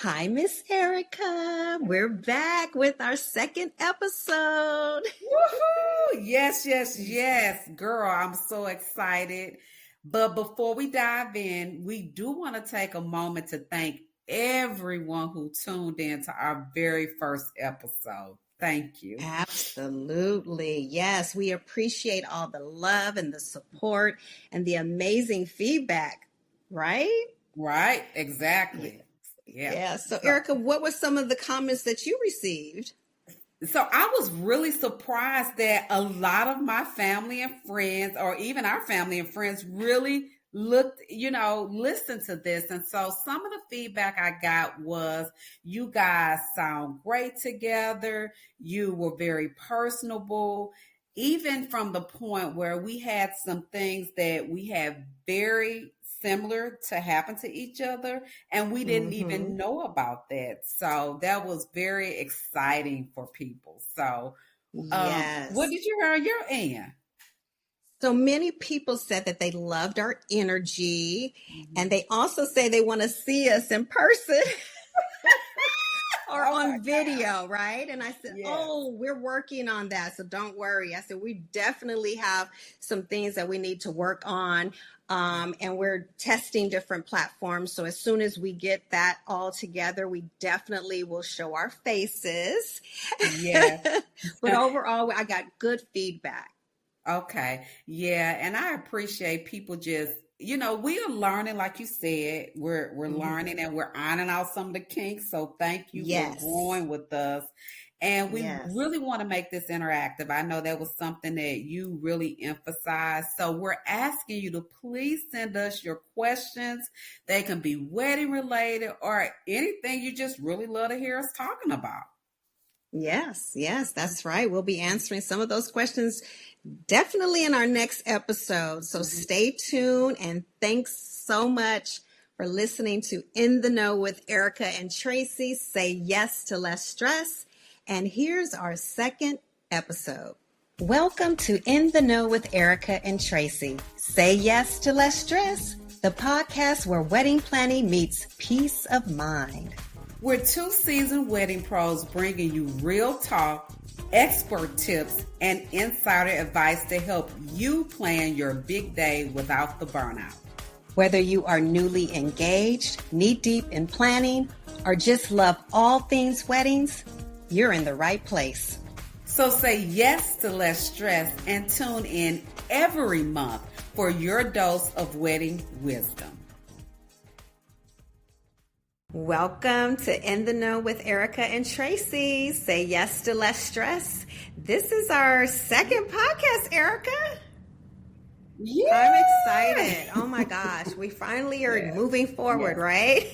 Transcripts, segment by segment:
Hi, Miss Erica. We're back with our second episode. Woohoo! Yes, yes, yes. Girl, I'm so excited. But before we dive in, we do want to take a moment to thank everyone who tuned in to our very first episode. Thank you. Absolutely. Yes, we appreciate all the love and the support and the amazing feedback, right? Right? Yeah. Exactly. Yeah. Yeah. So, So Erica, what were some of the comments that you received? So I was really surprised that a lot of my family and friends, or even our family and friends, really listened to this. And so some of the feedback I got was, you guys sound great together. You were very personable, even from the point where we had some things that we had very similar to happen to each other, and we didn't Mm-hmm. even know about that. So that was very exciting for people. So, what Yes. did you hear on your end? So many people said that they loved our energy, and Mhm. they also say they want to see us in person. Or Oh my on God. video, right? And I said, Yes. oh, we're working on that. So don't worry. I said, we definitely have some things that we need to work on. And we're testing different platforms. So as soon as we get that all together, we definitely will show our faces. Yes. But overall, I got good feedback. Okay. Yeah, and I appreciate people just, we are learning, like you said, we're Mhm. learning and we're ironing out some of the kinks. So thank you for Yes. growing with us. And we Yes. really want to make this interactive. I know that was something that you really emphasized. So we're asking you to please send us your questions. They can be wedding related or anything you just really love to hear us talking about. Yes, yes, that's right. We'll be answering some of those questions definitely in our next episode. So Mhm. stay tuned and thanks so much for listening to In the Know with Erica and Tracy. Say yes to less stress. And here's our second episode. Welcome to In the Know with Erica and Tracy. Say yes to less stress, the podcast where wedding planning meets peace of mind. We're two seasoned wedding pros bringing you real talk, expert tips, and insider advice to help you plan your big day without the burnout. Whether you are newly engaged, knee deep in planning, or just love all things weddings, you're in the right place. So say yes to less stress and tune in every month for your dose of wedding wisdom. Welcome to In the Know with Erica and Tracy. Say yes to less stress. This is our second podcast, Erica. I'm Yeah. excited. Oh my gosh. We finally are Yes. moving forward, Yes. right?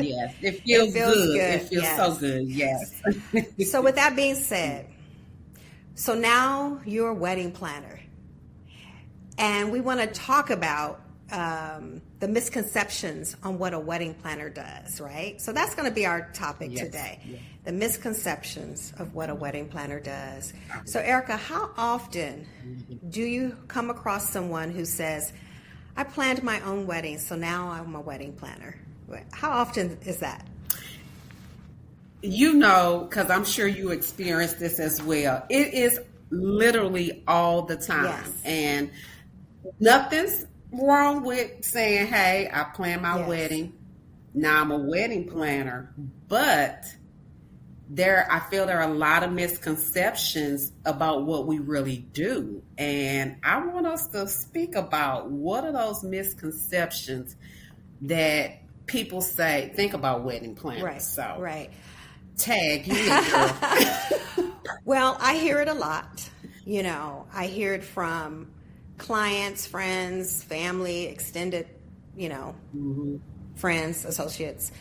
Yes. It It feels feels good. It good. feels so Yes. good. Yes. So, with that being said, so now you're a wedding planner. And we want to talk about the misconceptions on what a wedding planner does, right? So that's going to be our topic Yes. today, Yes. the misconceptions of what a wedding planner does. So, Erica, how often do you come across someone who says, I planned my own wedding, so now I'm a wedding planner? How often is that? Because I'm sure you experienced this as well. It is literally all the time. Yes, And nothing's wrong with saying, hey, I planned my yes, wedding. Now I'm a wedding right. planner. But I feel there are a lot of misconceptions about what we really do. And I want us to speak about what are those misconceptions that people say, think about wedding planners. Right, So right. tag you in, girl. Well, I hear it a lot. I hear it from clients, friends, family, extended, you know, Hmm. friends, associates,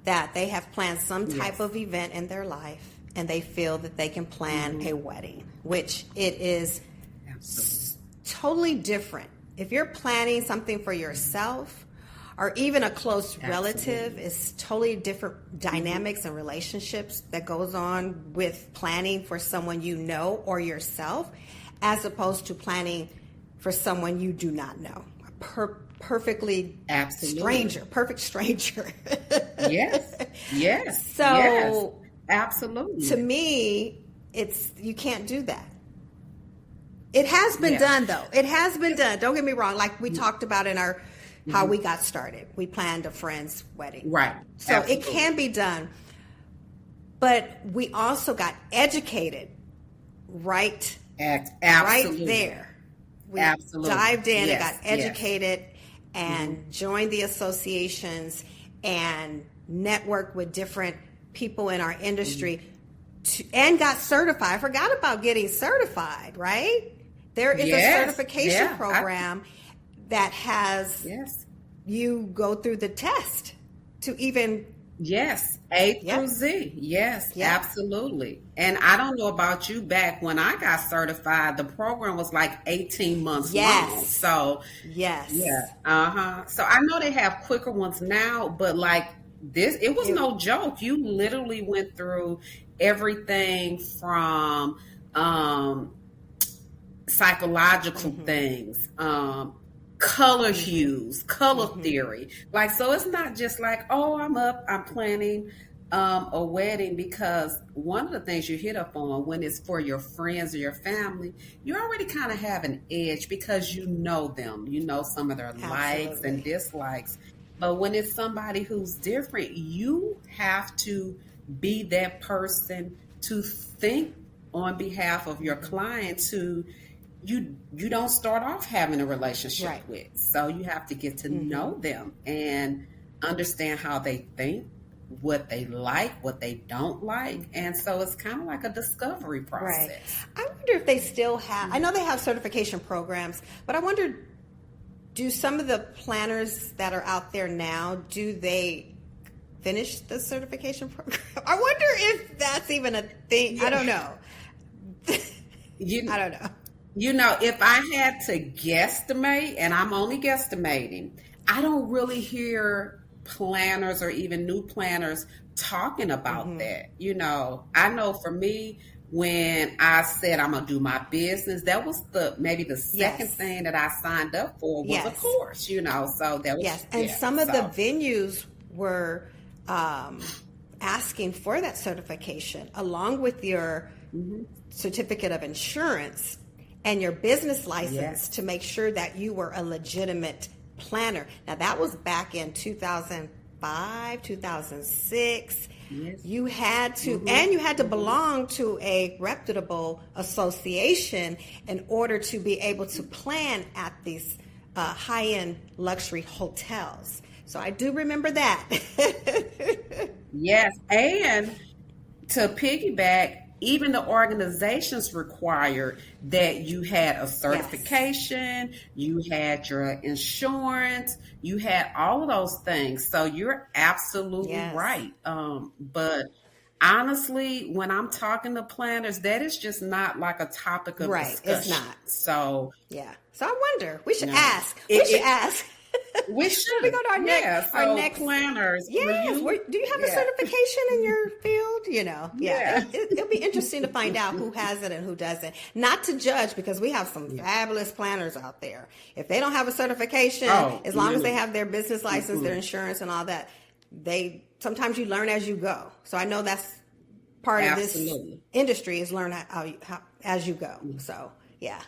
that they have planned some type Yes. of event in their life and they feel that they can plan Hmm. a wedding, which it is Absolutely. totally different. If you're planning something for yourself or even a close relative, Absolutely. is totally different Hmm. dynamics and relationships that goes on with planning for someone you know or yourself as opposed to planning for someone you do not know. perfectly Absolutely. perfect stranger. Yes. Yes. Yes. So to Absolutely. me, you can't do that. It has been Yeah. done though. It has been done. Don't get me wrong. Like we talked about in our how Mhm. we got started. We planned a friend's wedding. Right. So it Absolutely. can be done. But we also got educated right Absolutely. there. We Absolutely. dived in and got Yes. Yes. educated Hmm. and joined the associations and networked with different people in our Hmm. industry and got certified. I forgot about getting certified, right? There is a Yes. certification Yeah. program that has Yes. you go through the test to even, Yes, A through yep, Z. Yes, yep, absolutely. And I don't know about you, back when I got certified, the program was like 18 months long. yes, So, yeah, yes. uh-huh. So I know they have quicker ones now, but like this, it was It, no joke. You literally went through everything from um psychological mm-hmm, things, color mm-hmm, hues, color mm-hmm. theory. Like, so it's not just like, oh, I'm planning a wedding, because one of the things you hit up on when it's for your friends or your family, you already kind of have an edge because you know them, you know some of their likes and Absolutely. dislikes. But when it's somebody who's different, you have to be that person to think on behalf of your Mm-hmm. clients who you don't start off having a relationship Right. with. So you have to get to Mm-hmm. know them and understand how they think, what they like, what they don't like. And so it's kind of like a discovery Right. process. I wonder if they still have, I Mhm. know they have certification programs, but I wonder, do some of the planners that are out there now, do they finish the certification program? I wonder if that's even a thing. I don't Yeah. know. You I don't know. You know, if I had to guesstimate, and I'm only guesstimating, I don't really hear planners or even new planners talking about Mm-hmm. that. You know, I know for me, when I said I'm gonna do my business, that was the maybe the second Yes. thing that I signed up for was a Yes. course. You know, so that was Yes. And yeah. some of the So venues were asking for that certification along with your mhm. certificate of insurance and your business license Yes, to make sure that you were a legitimate planner. Now, that was back in 2005, 2006. yes, You had to, hmm, and you had to hmm, belong to a reputable association in order to be able to plan at these high-end luxury hotels. So I do remember that. yes, and to piggyback, even the organizations required that you had a Yes. certification, you had your insurance, you had all of those things. So you're absolutely Yes. right. But honestly, when I'm talking to planners, that is just not like a topic of Right. It's discussion. not. So Yeah. So I wonder. We should no, ask. We should it ask. we When we should, go to yeah. our So next. planners, for Yes. you, Do you have a yeah, certification in your field? You know. Yeah. yeah, It'll be interesting to find out who has it and who doesn't. Not to judge, because we have some yeah. fabulous planners out there. If they don't have a certification, Oh as long as they no. have their business license, their Mm-mm. insurance, and all that, they sometimes you learn as you go. So I know that's part of this Absolutely. industry is learn how as you go. So yeah.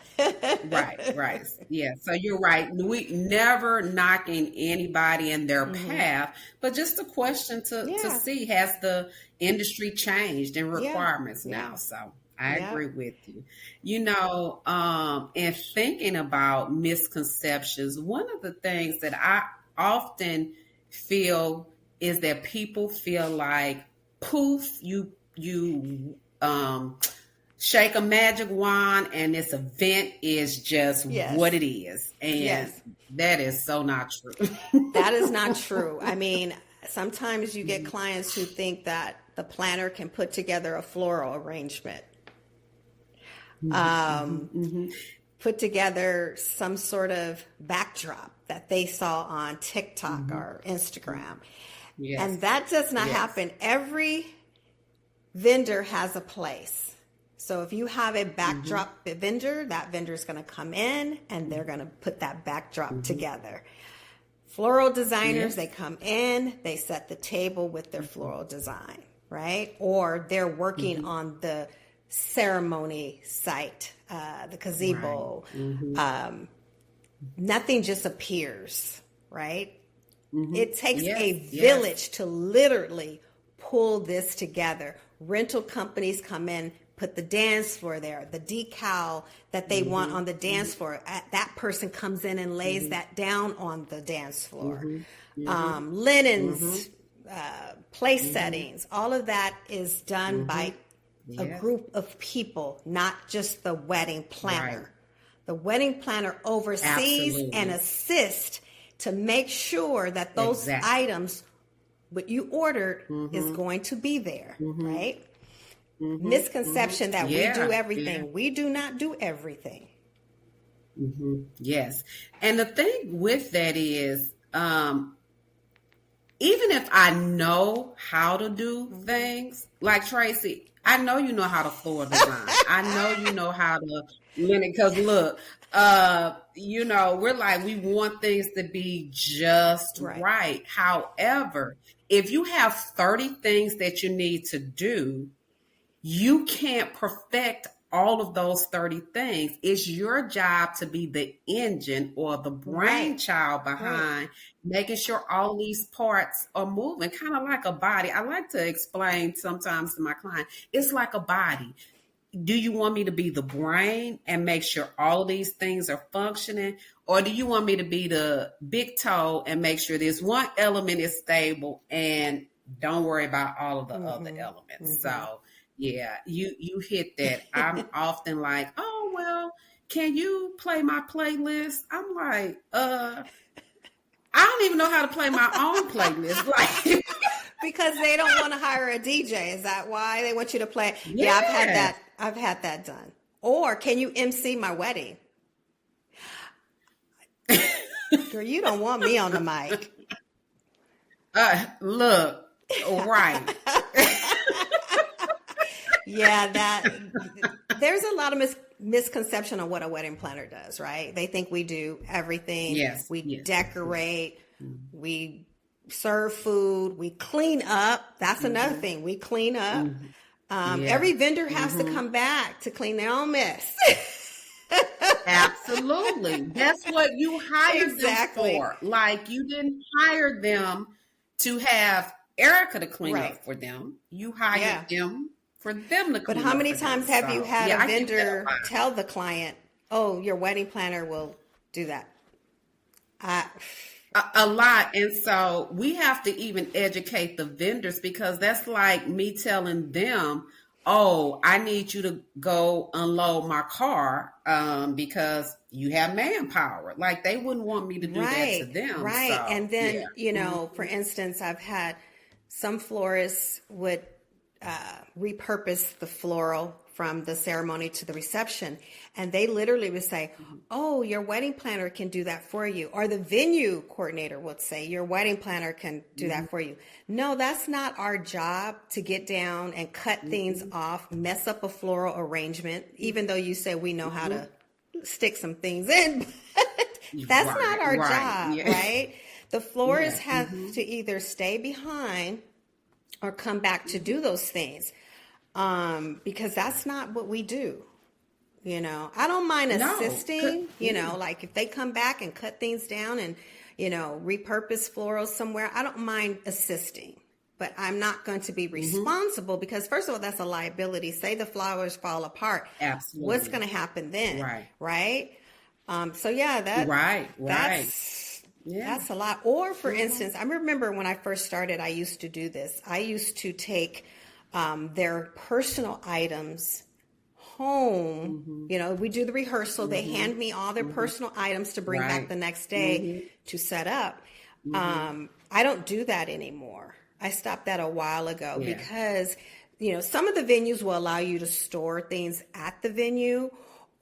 Right, right. Yeah, so you're right. We never knocking anybody in their Hmm. path, but just a question to Yeah. see, has the industry changed in Yeah. requirements Yeah. now? So I Yeah. agree with you. You know, and thinking about misconceptions, one of the things that I often feel is that people feel like poof, you shake a magic wand and this event is just what Yes. it is, and Yes. that is so not true. That is not true. I mean, sometimes you get clients who think that the planner can put together a floral arrangement, Mhm, mhm, um, mhm. put together some sort of backdrop that they saw on TikTok Mhm. or Instagram. Yes, And that does not yes. happen. Every vendor has a place. So if you have a Mhm, backdrop vendor, that vendor is going to come in and they're going to put that backdrop mhm. together. Floral designers, Yes. they come in, they set the table with their floral design, right? Or they're working on the ceremony site, the gazebo. Nothing just appears, right? It takes Yes. a village to literally pull this together. Rental companies come in, put the dance floor there, the decal that they want on the dance floor. That person comes in and lays that down on the dance floor. Linens, place settings, all of that is done by a group of people, not just the wedding planner. Right. The wedding planner oversees Absolutely. and assists to make sure that those Exactly. items, what you ordered, is going to be there, right? Misconception that we Yeah, do everything. yeah. We do not do everything. Yes. And the thing with that is, even if I know how to do things, like Tracy, I know you know how to floor design. I know you know how to because look, we're like, we want things to be just right. However, if you have 30 things that you need to do, you can't perfect all of those 30 things. It's your job to be the engine or the brainchild behind making sure all these parts are moving, kind of like a body. I like to explain sometimes to my client, it's like a body. Do you want me to be the brain and make sure all of these things are functioning? Or do you want me to be the big toe and make sure this one element is stable and don't worry about all of the other elements? So yeah, you hit that. I'm often like, oh, well, can you play my playlist? I'm like, I don't even know how to play my own playlist. Like, because they don't want to hire a DJ. Is that why they want you to play? Yeah, I've had that done. Or can you MC my wedding? Girl, you don't want me on the mic. Look, right. Yeah, there's a lot of misconception on what a wedding planner does, right? They think we do everything. Yes. We decorate, we serve food, we clean up. That's another thing. We clean up. Every vendor has to come back to clean their own mess. Absolutely. That's what you hired them for. Like, you didn't hire them to have Erika to clean up for them. You hired them for them to clean up. But how many times have you had a vendor tell the client, oh, your wedding planner will do that? A lot. And so we have to even educate the vendors, because that's like me telling them, oh, I need you to go unload my car because you have manpower. Like, they wouldn't want me to do that to them. Right. So, and then, for instance, I've had some florists would repurpose the floral from the ceremony to the reception. And they literally would say, oh, your wedding planner can do that for you. Or the venue coordinator would say, your wedding planner can do that for you. No, that's not our job to get down and cut things off, mess up a floral arrangement, even though you say we know how to stick some things in. That's not our job, right? The florist has to either stay behind or come back to do those things. Because that's not what we do. I don't mind assisting, like if they come back and cut things down and, repurpose florals somewhere, I don't mind assisting, but I'm not going to be responsible because, first of all, that's a liability. Say the flowers fall apart. Absolutely. What's going to happen then? Right. That's a lot. Or for instance, I remember when I first started, I used to do this. I used to take their personal items home. We do the rehearsal. They hand me all their personal items to bring back the next day to set up. I don't do that anymore. I stopped that a while ago because, some of the venues will allow you to store things at the venue.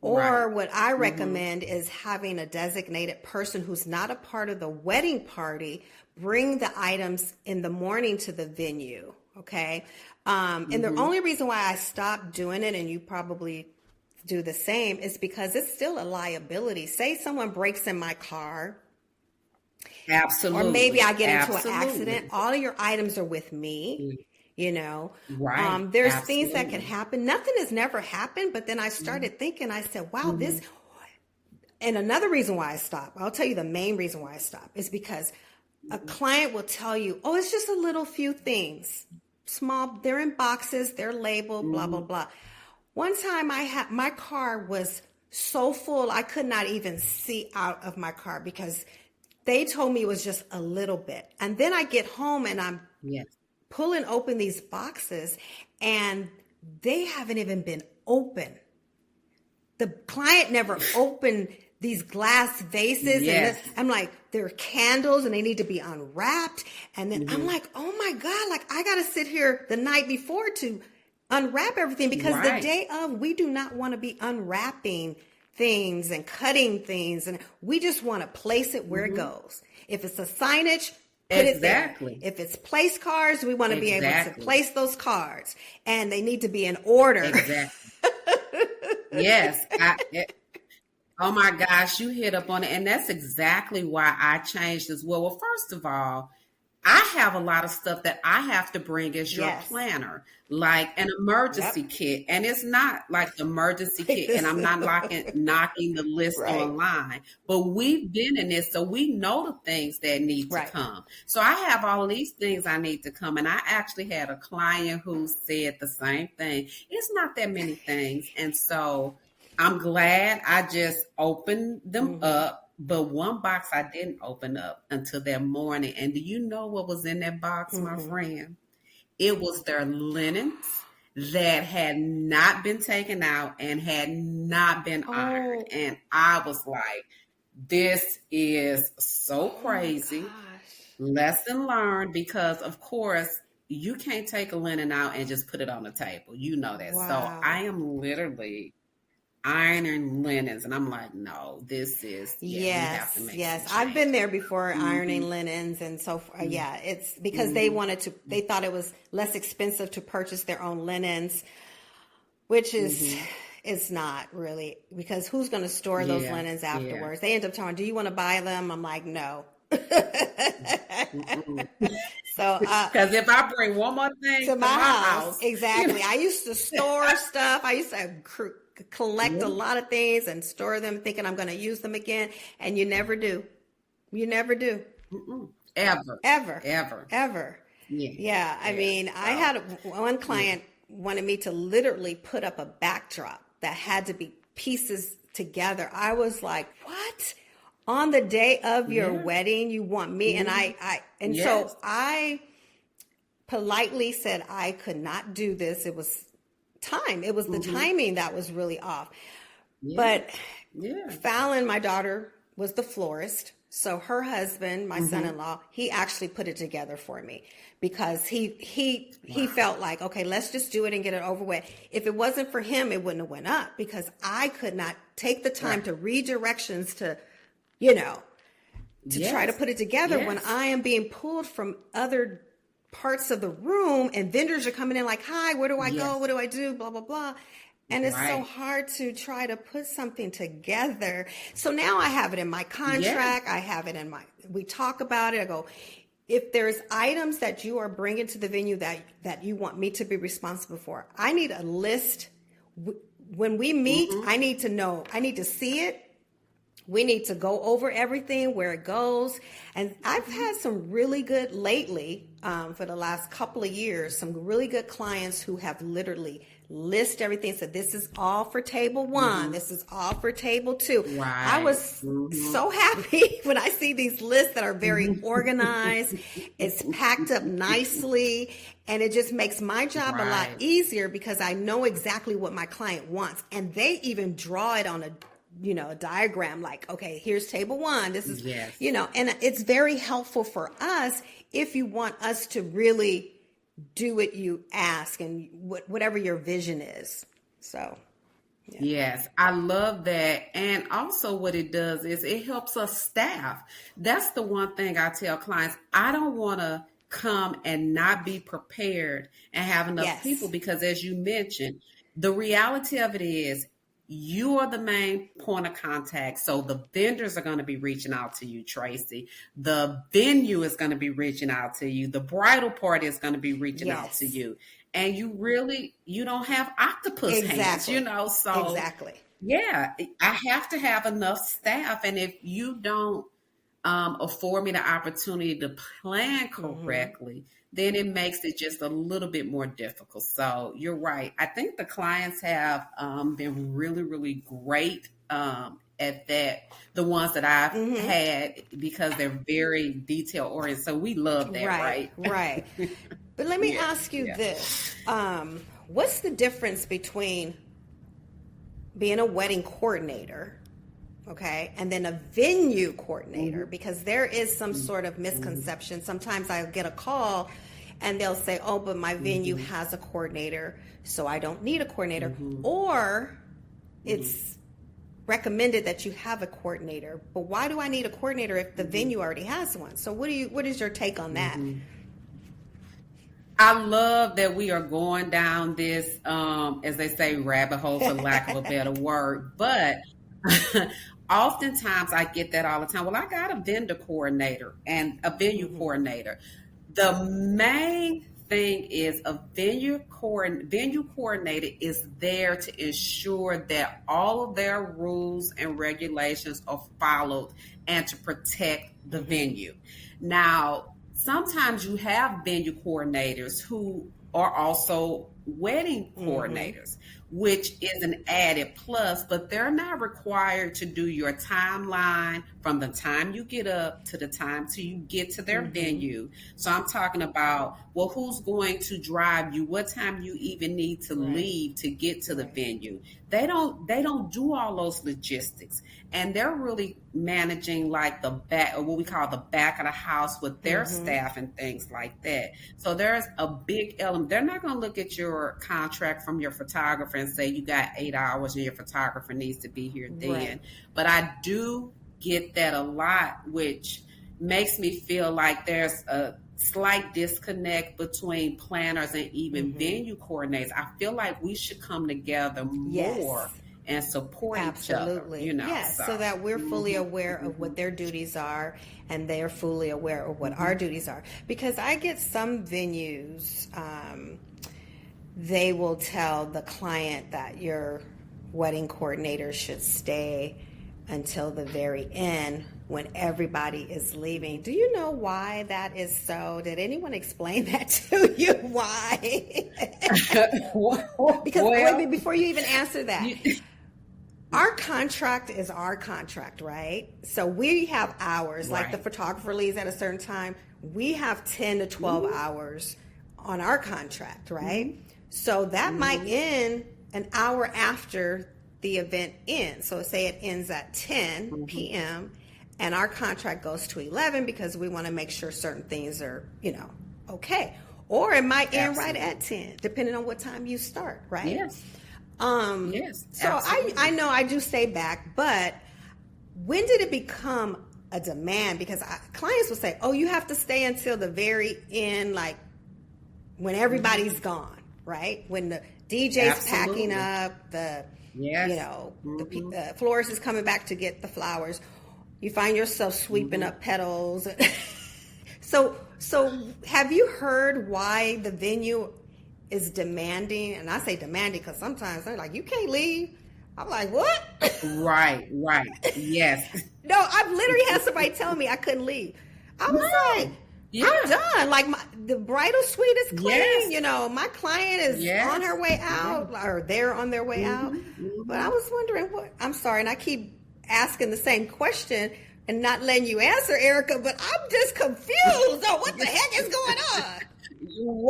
Or what I recommend is having a designated person who's not a part of the wedding party bring the items in the morning to the venue. Okay. And the only reason why I stopped doing it, and you probably do the same, is because it's still a liability. Say someone breaks in my car Or maybe Absolutely. I get into an accident. Absolutely. All of your items are with me. You know, Right. there's things that can Absolutely. happen. Nothing has never happened, but then I started thinking, I said, wow, Mm-hmm. this, and another reason why I stopped, I'll tell you the main reason why I stopped is because a client will tell you, oh, it's just a little few things. Small, they're in boxes, they're labeled, blah, blah, Mm-hmm. blah. One time I had, my car was so full, I could not even see out of my car because they told me it was just a little bit. And then I get home and I'm Yes. pulling open these boxes and they haven't even been open. The client never opened these glass vases, and Yes. I'm like, they're candles and they need to be unwrapped. And then I'm Mm-hmm. like, oh my God, like I got to sit here the night before to unwrap everything because the Right. day of, we do not want to be unwrapping things and cutting things. And we just want to place it where it Mm-hmm. goes. If it's a signage, put it there. Exactly. If it's place cards, we want to be able to Exactly. place those cards and they need to be in order. Exactly. Yes. Oh my gosh, you hit up on it. And that's exactly why I changed as well. Well, first of all, I have a lot of stuff that I have to bring as your Yes. planner, like an emergency Yep. kit. And it's not like the emergency kit, and I'm not knocking the list Right. online, but we've been in this, so we know the things that need to Right. come. So I have all of these things I need to come. And I actually had a client who said the same thing. It's not that many things. And so I'm glad I just opened them up. But one box I didn't open up until that morning. And do you know what was in that box, my friend? It was their linens that had not been taken out and had not been ironed. Oh, And I was like, this is so oh my crazy. gosh. Lesson learned, because, of course, you can't take a linen out and just put it on the table. You know that. So I Wow. am literally ironing linens, and I'm like, no, this is, yeah, we have to Yes, make some yes. I've been changes. there before Mm-hmm. ironing linens and so forth. Yeah, it's because they Mm-hmm. wanted to, they thought it was less expensive to purchase their own linens, which is, Mm-hmm. it's not really because who's going to store those Yeah, linens yeah. afterwards? They end up telling, do you want to buy them? I'm like, no. Mm-mm. So, Because if I bring one more thing to to my my house. house, Exactly. I used to store stuff. I used to collect a yeah, lot of things and store them thinking I'm going to use them again. And you never do. You never do. mm-mm. Ever, Ever. ever, Ever. yeah, Yeah. I yeah. mean, I So, had one yeah, client wanted me to literally put up a backdrop that had to be pieces together. I was like, what? On the day of your yeah, wedding, you want me? And mm-hmm. and so Yes, I politely said I could not do this. It was time. It was the mm-hmm. timing that was really off. Yeah, But yeah, Fallon, my daughter, was the florist. So her husband, my mm-hmm. son-in-law, he actually put it together for me because he Wow, felt like, okay, let's just do it and get it over with. If it wasn't for him, it wouldn't have went up because I could not take the time right, to read directions to, you know, to try to yes, put it together when yes, I am being pulled from other parts of the room and vendors are coming in like, hi, where do I go? yes, What do I do? Blah, blah, blah. And it's so right, hard to try to put something together. So now I have it in my yeah, contract. I have it in my, we talk about it. I go, if there's items that you are bringing to the venue that you want me to be responsible for, I need a list. When we meet, mm-hmm. I need to know, I need to see it. We need to go over everything, where it goes. And I've had some really good lately, for the last couple of years, some really good clients who have literally list everything. So this is all for table one. Mm-hmm. This is all for table two. I Right, was mm-hmm. so happy when I see these lists that are very organized. It's packed up nicely. And it just makes my job a lot Right, easier because I know exactly what my client wants. And they even draw it on a diagram like, okay, here's table one. This is, yes. and it's very helpful for us if you want us to really do what you ask and whatever your vision is. So, yeah. Yes, I love that. And also, what it does is it helps us staff. That's the one thing I tell clients. I don't want to come and not be prepared and have enough people Yes. because, as you mentioned, the reality of it is you are the main point of contact. So the vendors are going to be reaching out to you, Tracy. The venue is going to be reaching out to you. The bridal party is going to be reaching out to Yes. you. And you don't have octopus hands, Exactly. So Exactly. yeah, I have to have enough staff. And if you don't afford me the opportunity to plan correctly, then it makes it just a little bit more difficult. So you're right. I think the clients have been really, really great at that. The ones that I've had, because they're very detail oriented. So we love that, Right, right? right. But let me Yeah, ask you yeah. this. What's the difference between being a wedding coordinator, okay, and then a venue coordinator? Because there is some sort of misconception. Sometimes I get a call and they'll say, oh, but my venue has a coordinator, so I don't need a coordinator. Or it's recommended that you have a coordinator, but why do I need a coordinator if the venue already has one? So what is your take on that? I love that we are going down this, as they say, rabbit hole, for lack of a better word. But oftentimes I get that all the time. Well, I got a vendor coordinator and a venue coordinator. The main thing is a venue coordinator is there to ensure that all of their rules and regulations are followed and to protect the venue. Now, sometimes you have venue coordinators who are also wedding coordinators, which is an added plus, but they're not required to do your timeline from the time you get up to the time till you get to their venue. So I'm talking about, well, who's going to drive you? What time you even need to leave to get to the venue? They don't do all those logistics. And they're really managing like the back, or what we call the back of the house, with their staff and things like that. So there's a big element. They're not going to look at your contract from your photographer and say you got 8 hours and your photographer needs to be here then. Right. But I do get that a lot, which makes me feel like there's a slight disconnect between planners and even venue coordinators. I feel like we should come together more and support each other, Yes, so that we're fully aware of what their duties are and they're fully aware of what our duties are. Because I get some venues, they will tell the client that your wedding coordinator should stay until the very end when everybody is leaving. Do you know why that is so? Did anyone explain that to you? Why? Because wait, before you even answer that, our contract is our contract, right? So we have hours, like the photographer leaves at a certain time. We have 10 to 12 hours on our contract, right? So that might end an hour after the event ends. So say it ends at 10 p.m. and our contract goes to 11 because we want to make sure certain things are, okay. Or it might end right at 10, depending on what time you start, right? Yes. Yes. So I know I do stay back, but when did it become a demand? Because clients will say, oh, you have to stay until the very end, like when everybody's gone, right? When the DJ's packing up, the florist is coming back to get the flowers. You find yourself sweeping up petals. So have you heard why the venue is demanding? And I say demanding because sometimes they're like, you can't leave. I'm like, what? Right. Yes. No, I've literally had somebody tell me I couldn't leave. I was like, I'm done. Like the bridal suite is clean. My client is on her way out, or they're on their way out. But I was wondering I'm sorry, and I keep asking the same question and not letting you answer, Erika, but I'm just confused on what the heck is going on.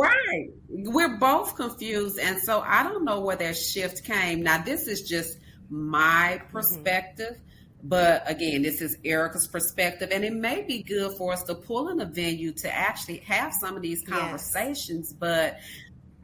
Right. We're both confused. And so I don't know where that shift came. Now, this is just my perspective. But again, this is Erika's perspective. And it may be good for us to pull in a venue to actually have some of these conversations. Yes. But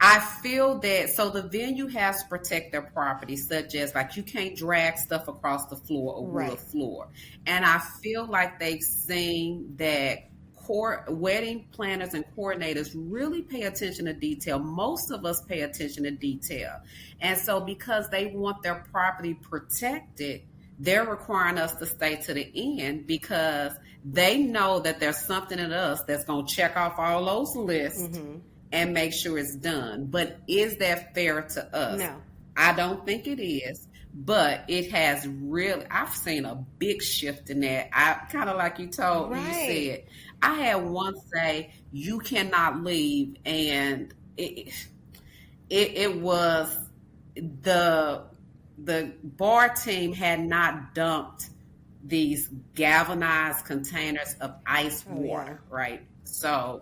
I feel that, so the venue has to protect their property, such as like you can't drag stuff across the floor or wood floor. And I feel like they've seen that wedding planners and coordinators really pay attention to detail. Most of us pay attention to detail. And so because they want their property protected, they're requiring us to stay to the end because they know that there's something in us that's going to check off all those lists and make sure it's done. But is that fair to us? No. I don't think it is. But it has really, I've seen a big shift in that. I kind of like you said, I had one say, you cannot leave. And it was the bar team had not dumped these galvanized containers of ice water, right? So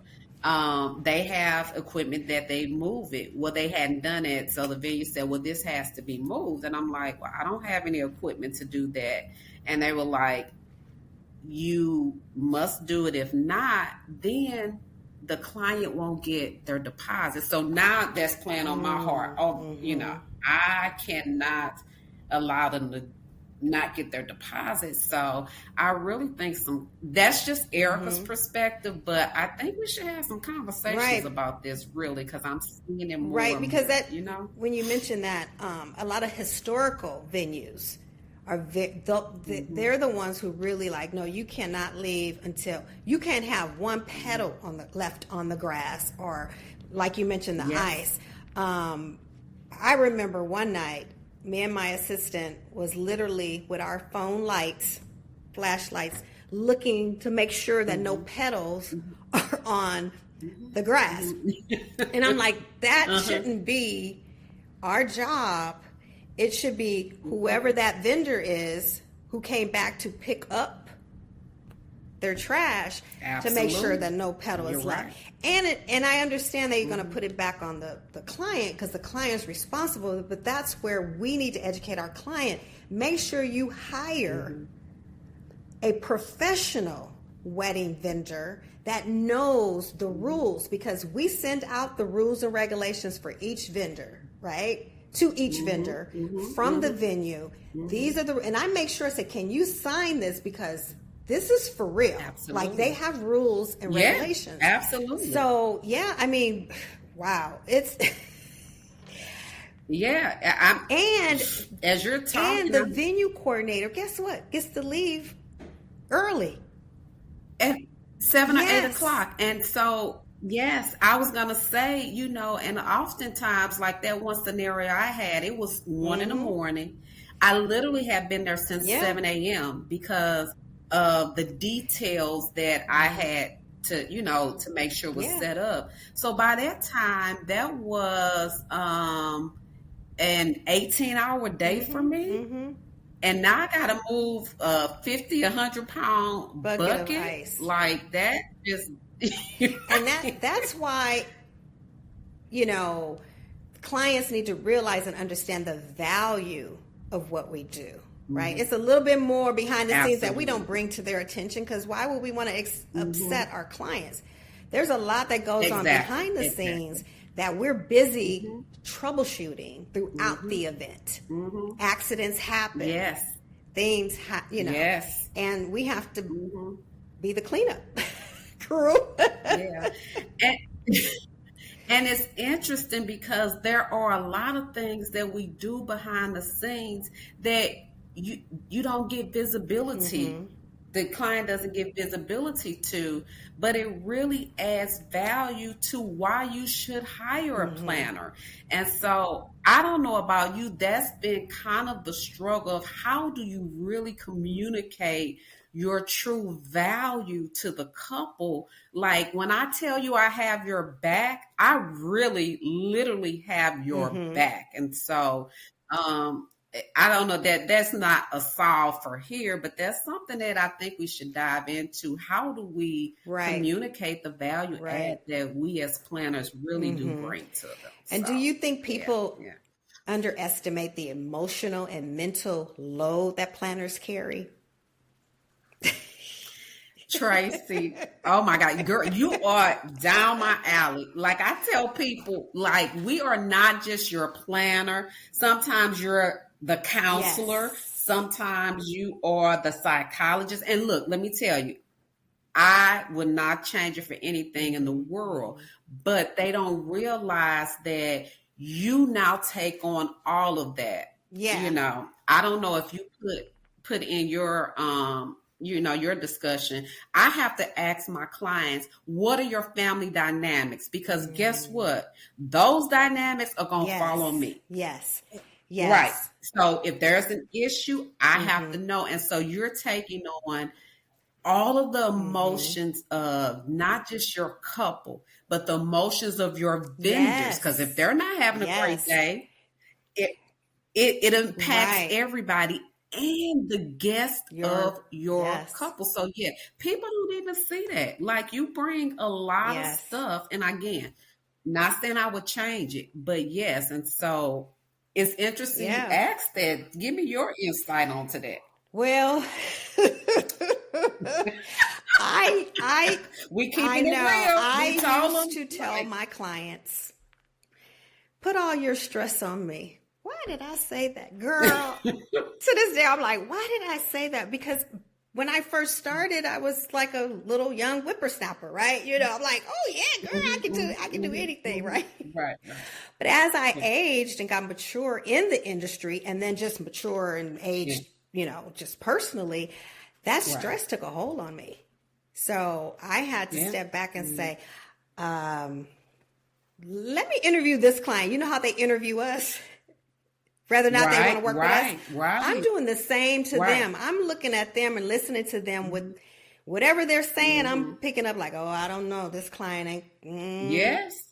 they have equipment that they move it. Well, they hadn't done it. So the venue said, well, this has to be moved. And I'm like, well, I don't have any equipment to do that. And they were like, you must do it. If not, then the client won't get their deposit. So now that's playing on my heart. Oh, you know, I cannot allow them to not get their deposits. So I really think that's just Erica's perspective, but I think we should have some conversations about this really, because I'm seeing it more. Right, because that, you know, when you mention that, a lot of historical venues are they're the ones who really like, no, you cannot leave until you can't have one petal left on the grass, or like you mentioned, the ice. I remember one night, me and my assistant was literally with our phone lights, flashlights, looking to make sure that no petals are on the grass. And I'm like, that shouldn't be our job. It should be whoever that vendor is who came back to pick up their trash to make sure that no petal is left. And I understand that you're going to put it back on the client because the client's responsible, but that's where we need to educate our client. Make sure you hire a professional wedding vendor that knows the rules, because we send out the rules and regulations for each vendor, right? To each vendor from the venue. These are and I make sure I say, can you sign this, because this is for real. Absolutely. Like, they have rules and regulations. Absolutely. So, yeah, I mean, wow. It's... and as you're talking... And the venue coordinator, guess what? Gets to leave early. At 7 or 8 o'clock. And so, yes, I was going to say, you know, and oftentimes, like that one scenario I had, it was 1 in the morning. I literally had been there since 7 a.m. because of the details that I had to, you know, to make sure was set up. So by that time, that was an 18-hour day for me. And now I got to move a 50, 100-pound bucket of ice. Like that. Just and that's why, you know, clients need to realize and understand the value of what we do. Right? It's a little bit more behind the scenes that we don't bring to their attention, because why would we want to upset our clients? There's a lot that goes on behind the scenes that we're busy troubleshooting throughout the event. Accidents happen. Things you know. And we have to be the cleanup crew. And it's interesting because there are a lot of things that we do behind the scenes that you don't get visibility. The client doesn't get visibility to, but it really adds value to why you should hire a planner. And so I don't know about you, that's been kind of the struggle of how do you really communicate your true value to the couple. Like, when I tell you I have your back, I really literally have your back. And so I don't know, that's not a solve for here, but that's something that I think we should dive into. How do we communicate the value add that we as planners really do bring to them? And do you think people underestimate the emotional and mental load that planners carry? Tracy, oh my God, girl, you are down my alley. Like, I tell people, like, we are not just your planner. Sometimes you're the counselor. Sometimes you are the psychologist. And look, let me tell you, I would not change it for anything in the world. But they don't realize that you now take on all of that. Yeah. You know, I don't know if you put in your your discussion. I have to ask my clients, what are your family dynamics? Because guess what? Those dynamics are going to follow me. Yes. Right. So if there's an issue, I have to know. And so you're taking on all of the emotions of not just your couple, but the emotions of your vendors. Because if they're not having a great day, it impacts everybody and the guest of your couple. So yeah, people don't even see that. Like, you bring a lot of stuff, and again, not saying I would change it, but yes. And so it's interesting you asked that. Give me your insight onto that. Well, we keep I it know. real. I used to tell my clients, put all your stress on me. Why did I say that, girl? To this day, I'm like, why did I say that? Because when I first started, I was like a little young whippersnapper, right? You know, I'm like, oh yeah, girl, I can do anything, right? Right. But as I aged and got mature in the industry, and then just mature and aged, you know, just personally, that stress took a hold on me. So I had to step back and say, let me interview this client. You know how they interview us? Whether or not they want to work with us. Right. I'm doing the same to them. I'm looking at them and listening to them with whatever they're saying. I'm picking up like, oh, I don't know. This client ain't. Yes.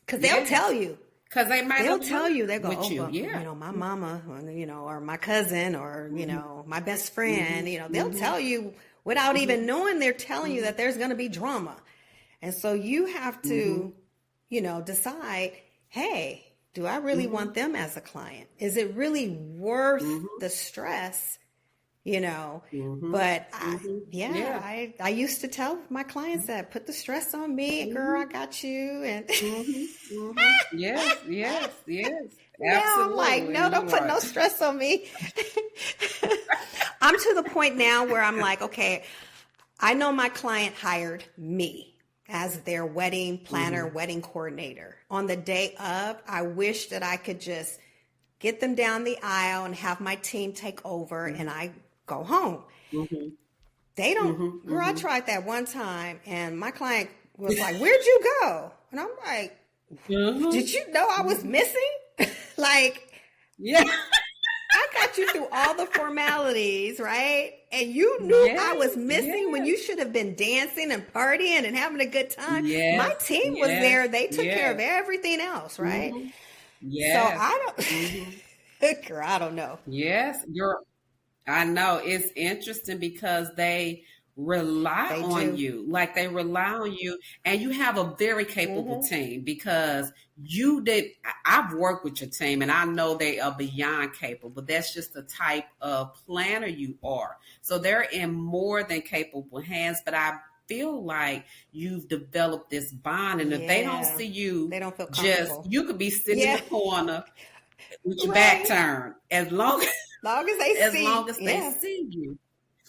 Because they'll tell you. Because they'll tell you. They'll go, oh, you. But, you know, my mama, you know, or my cousin, or, you know, my best friend, you know, they'll tell you without even knowing. They're telling you that there's going to be drama. And so you have to, you know, decide, hey, do I really want them as a client? Is it really worth the stress? You know, but I used to tell my clients that, put the stress on me, girl, I got you. And yes. Absolutely. Now I'm like, no, don't put no stress on me. I'm to the point now where I'm like, okay, I know my client hired me as their wedding planner, wedding coordinator. On the day of, I wish that I could just get them down the aisle and have my team take over and I go home. They don't, girl, I tried that one time and my client was like, where'd you go? And I'm like, did you know I was missing? Like, I got you through all the formalities, right? And you knew I was missing when you should have been dancing and partying and having a good time. My team was there. They took care of everything else, right? So I don't, girl, I don't know. Yes, I know. It's interesting because they rely on you. Like, they rely on you, and you have a very capable team, because I've worked with your team and I know they are beyond capable. That's just the type of planner you are. So they're in more than capable hands, but I feel like you've developed this bond, and if they don't see you, they don't feel comfortable. You could be sitting in the corner with your back turned, as long as they see you.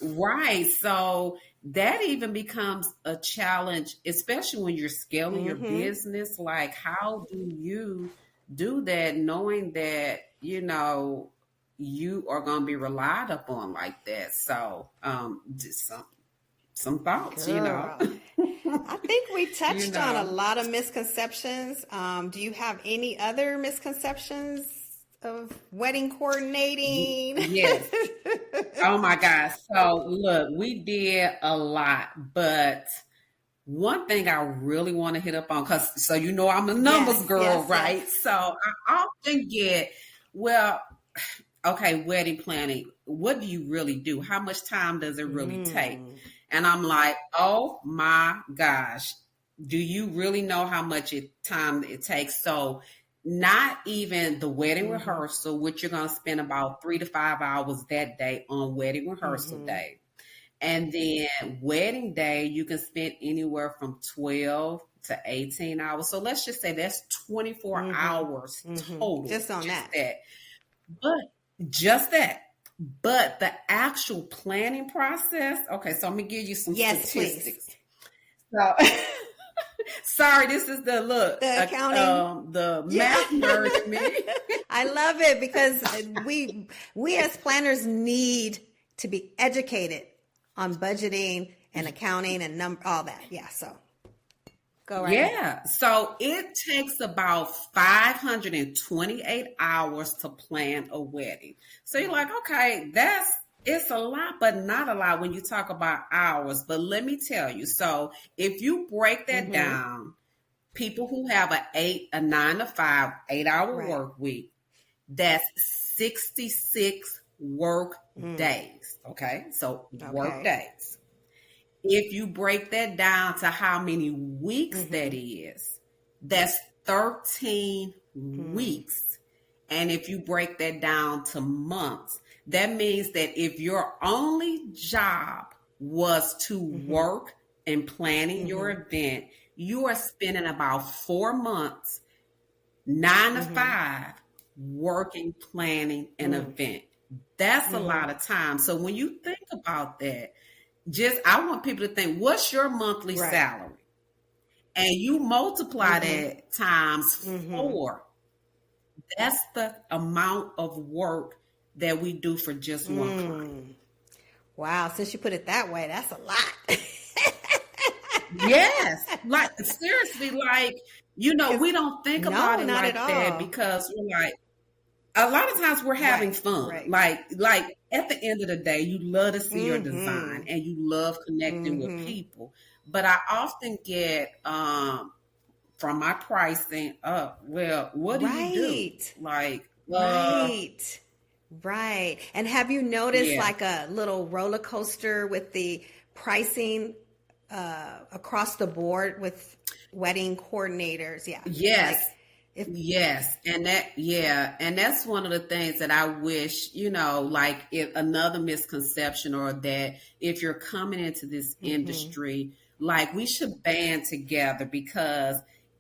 Right. So that even becomes a challenge, especially when you're scaling your business. Like, how do you do that, knowing that, you know, you are going to be relied upon like that? So, just some thoughts, Girl. You know. I think we touched on a lot of misconceptions. Do you have any other misconceptions of wedding coordinating? Yes. Oh my gosh. So look, we did a lot, but one thing I really want to hit up on, so you know I'm a numbers girl, right? Yes. So I often get, well, okay, wedding planning, what do you really do? How much time does it really take? And I'm like, oh my gosh, do you really know how much time it takes? So not even the wedding rehearsal, which you're going to spend about 3 to 5 hours that day on wedding rehearsal day. And then wedding day, you can spend anywhere from 12 to 18 hours. So let's just say that's 24 hours total. Just on that. But just that. But the actual planning process, okay, so I'm gonna give you some statistics. Please. So sorry, this is the accounting, the math nerd me. I love it because we as planners need to be educated on budgeting and accounting and all that. Yeah, so go right ahead. So it takes about 528 hours to plan a wedding. So you're like, okay, it's a lot, but not a lot when you talk about hours. But let me tell you, so if you break that down, people who have a 9 to 5, 8-hour work week, that's 66 work days. Okay. So work days. If you break that down to how many weeks that is, that's 13 weeks. And if you break that down to months, that means that if your only job was to work and planning your event, you are spending about 4 months, 9 to 5, working, planning an event. That's a lot of time. So when you think about that, I want people to think, what's your monthly salary? And you multiply that times 4. That's the amount of work that we do for just one client. Wow. Since you put it that way, that's a lot. Yes. Like, seriously, like, we don't think about it like that because we're like, a lot of times we're having fun. Right. Like at the end of the day, you love to see your design and you love connecting with people. But I often get from my pricing, well, what do you do? Like, Right. And have you noticed like a little roller coaster with the pricing across the board with wedding coordinators? Yeah. Yes. And that's one of the things that I wish, like if another misconception, or that if you're coming into this industry, like we should band together, because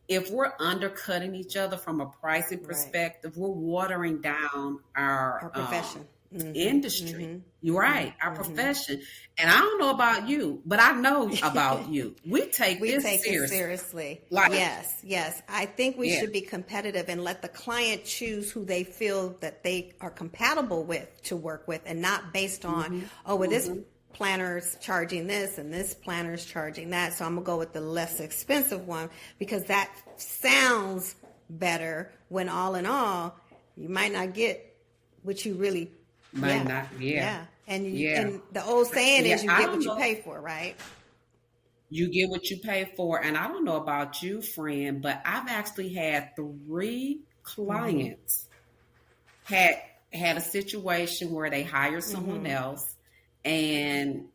if we're undercutting each other from a pricing perspective, we're watering down our profession. Industry. You're right. Our profession. And I don't know about you, but I know about you. We take it seriously. Like, yes. I think we should be competitive and let the client choose who they feel that they are compatible with to work with, and not based on, this planner's charging this and this planner's charging that, so I'm going to go with the less expensive one because that sounds better, when all in all, you might not get what you really And the old saying is, you get what you pay for, right? You get what you pay for. And I don't know about you, friend, but I've actually had 3 clients had a situation where they hired someone else and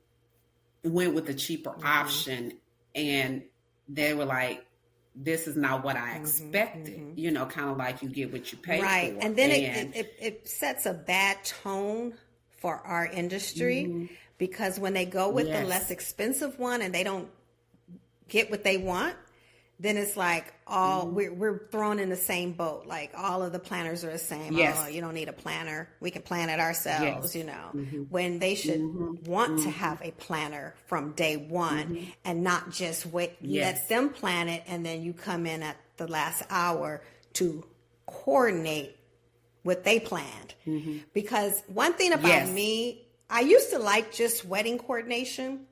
went with a cheaper option, and they were like, this is not what I expected, kind of like you get what you pay for. Right. And then it sets a bad tone for our industry, because when they go with the less expensive one and they don't get what they want, then it's like we're thrown in the same boat. Like all of the planners are the same. Yes. Oh, you don't need a planner. We can plan it ourselves, when they should want to have a planner from day one and not just let them plan it. And then you come in at the last hour to coordinate what they planned. Because one thing about me, I used to like just wedding coordination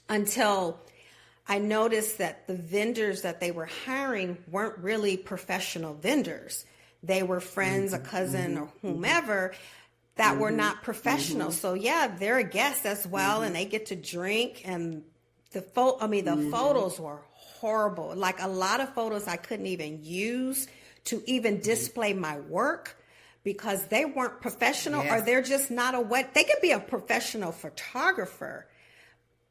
until I noticed that the vendors that they were hiring weren't really professional vendors. They were friends, a cousin, or whomever that were not professional. So they're a guest as well, and they get to drink. And the photos were horrible. Like a lot of photos I couldn't even use to even display my work, because they weren't professional, or they're just not they could be a professional photographer,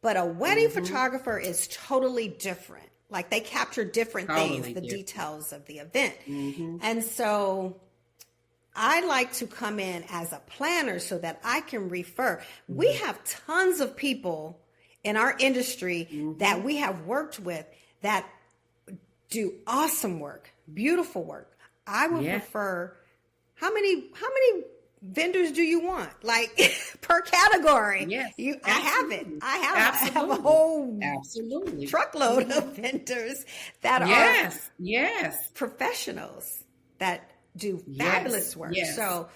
but a wedding photographer is totally different. Like they capture different things, the details of the event. And so I like to come in as a planner so that I can refer. We have tons of people in our industry that we have worked with that do awesome work, beautiful work. I would prefer, how many vendors do you want? Like per category. Yes. I have it. Absolutely. I have a Absolutely. whole Absolutely. truckload of vendors that are Yes. Yes. professionals that do Yes. fabulous work. Yes. So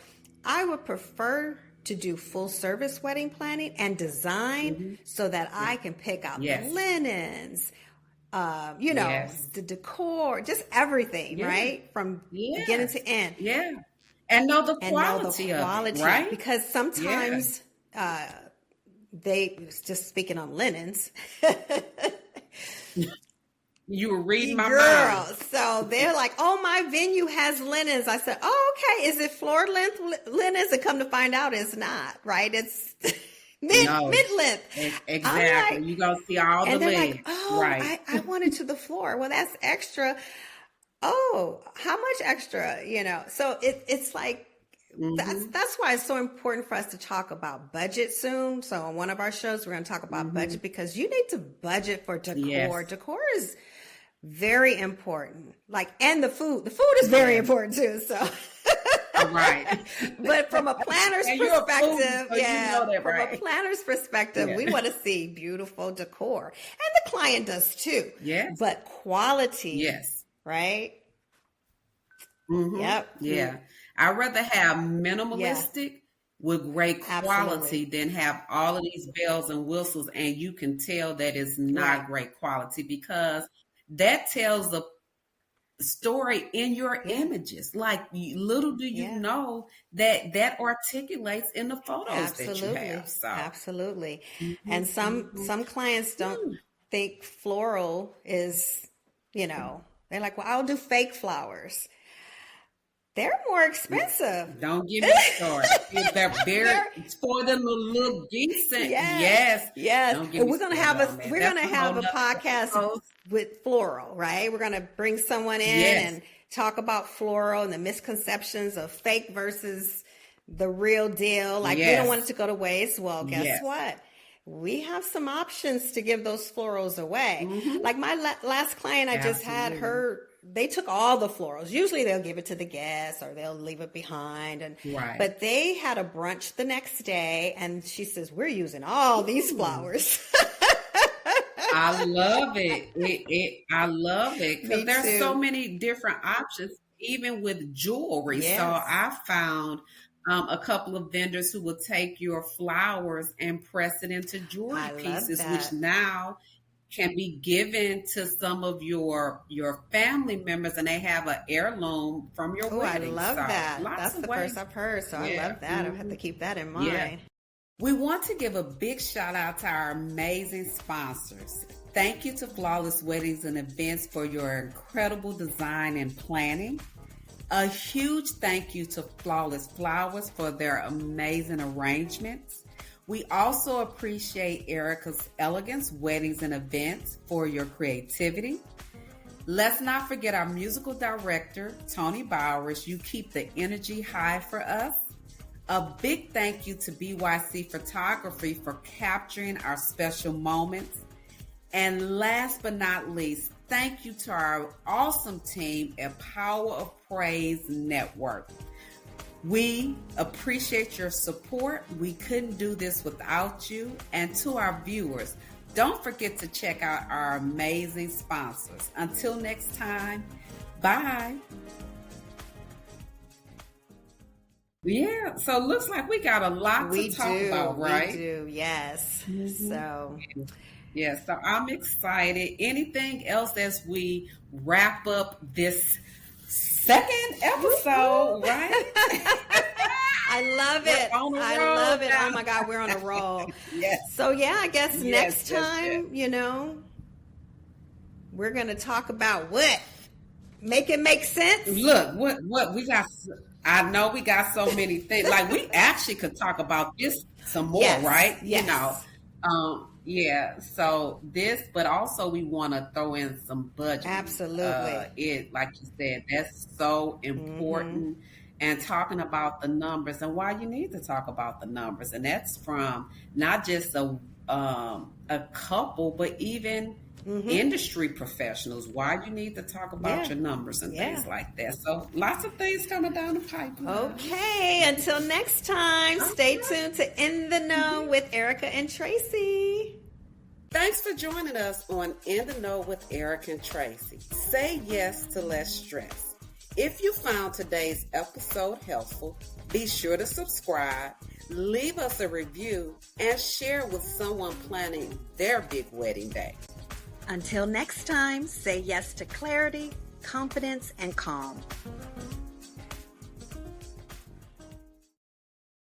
I would prefer to do full service wedding planning and design so that I can pick out the Yes. linens, Yes. the decor, just everything, Yeah. right? From beginning Yes. to end. Yeah. And know the And know the quality of quality. it, right? Because Yeah. sometimes just speaking on linens, You were reading my girl. mind. So they're like, "Oh, my venue has linens." I said, "Oh, okay. Is it floor length linens?" And come to find out, it's not. Right? It's mid length. Exactly. Like, You gonna see all the and they're legs. like, "Oh, Right. I want it to the floor." Well, that's extra. Oh, how much extra? So it's like that's why it's so important for us to talk about budget soon. So on one of our shows, we're going to talk about budget because you need to budget for decor. Yes. Decor is very important. And the food is very important too. So. Right. But from a planner's And you're a foodie, perspective, so you know that, from a right? planner's perspective, Yeah. we want to see beautiful decor. And the client does too. Yes. But quality, Yes. right? Mhm. Yep. Yeah. I'd rather have minimalistic with great quality Absolutely. than have all of these bells and whistles and you can tell that it's not Right. great quality because that tells a story in your Yeah. images. Like little do you Yeah. know that articulates in the photos that you Absolutely. have. So Absolutely. mhm, And some mhm. clients don't think floral is, they're like, well, I'll do fake flowers. They're more expensive. Don't get me started. If they're very for them to look decent. Yes. Yes. Don't get And me we're gonna started have on that. we're That's gonna a have whole a nother podcast episode. with floral, right? We're gonna bring someone in Yes. and talk about floral and the misconceptions of fake versus the real deal. Like we don't want it Yes. to go to waste. Well, guess Yes. what? We have some options to give those florals away. Mhm. Like my last client, I just had Absolutely. they took all the florals. Usually they'll give it to the guests or they'll leave it behind. Right. But they had a brunch the next day and she says, we're using all these Ooh. flowers. I love it. I love it Me because there's so too. many different options, even with jewelry. So Yes. I found a couple of vendors who will take your flowers and press it into jewelry I love pieces, that. which now can be given to some of your family members, and they have an heirloom from your Oh, I wedding. love So that. lots That's of the ways. first I've heard. So I Yeah. love that. I have to keep that in Yeah. mind. We want to give a big shout out to our amazing sponsors. Thank you to Flawless Weddings and Events for your incredible design and planning. A huge thank you to Flawless Flowers for their amazing arrangements. We also appreciate Erika's Elegance Weddings and Events for your creativity. Let's not forget our musical director, Tony Bowers. You keep the energy high for us. A big thank you to BYC Photography for capturing our special moments. And last but not least, thank you to our awesome team at Power of Praise Network. We appreciate your support. We couldn't do this without you. And to our viewers, don't forget to check out our amazing sponsors. Until next time, bye. Yeah, so it looks like we got a lot We to talk do. about, right? We do. Yes. So Yeah, so I'm excited. Anything else as we wrap up this second episode, right? I love We're it. on a I roll love it. now. Oh my God, we're on a roll. Yes. So yeah, I guess Yes, next yes, time, we're gonna talk about what? Make it make sense? Look, what we got. I know we got so many things. Like we actually could talk about this some more, Yes, right? yes. Yeah. So this, but also we want to throw in some budget. Absolutely. It, like you said, that's so important. And talking about the numbers and why you need to talk about the numbers, and that's from not just a couple, but even industry professionals why you need to talk about your numbers and things like that. So lots of things coming down the pipeline. Okay, until next time, stay tuned to In the Know with Erika and Tracy. Thanks for joining us on In the Know with Erika and Tracy. Say yes to less stress. If you found today's episode helpful, be sure to subscribe, leave us a review, and share with someone planning their big wedding day. Until next time, say yes to clarity, confidence, and calm.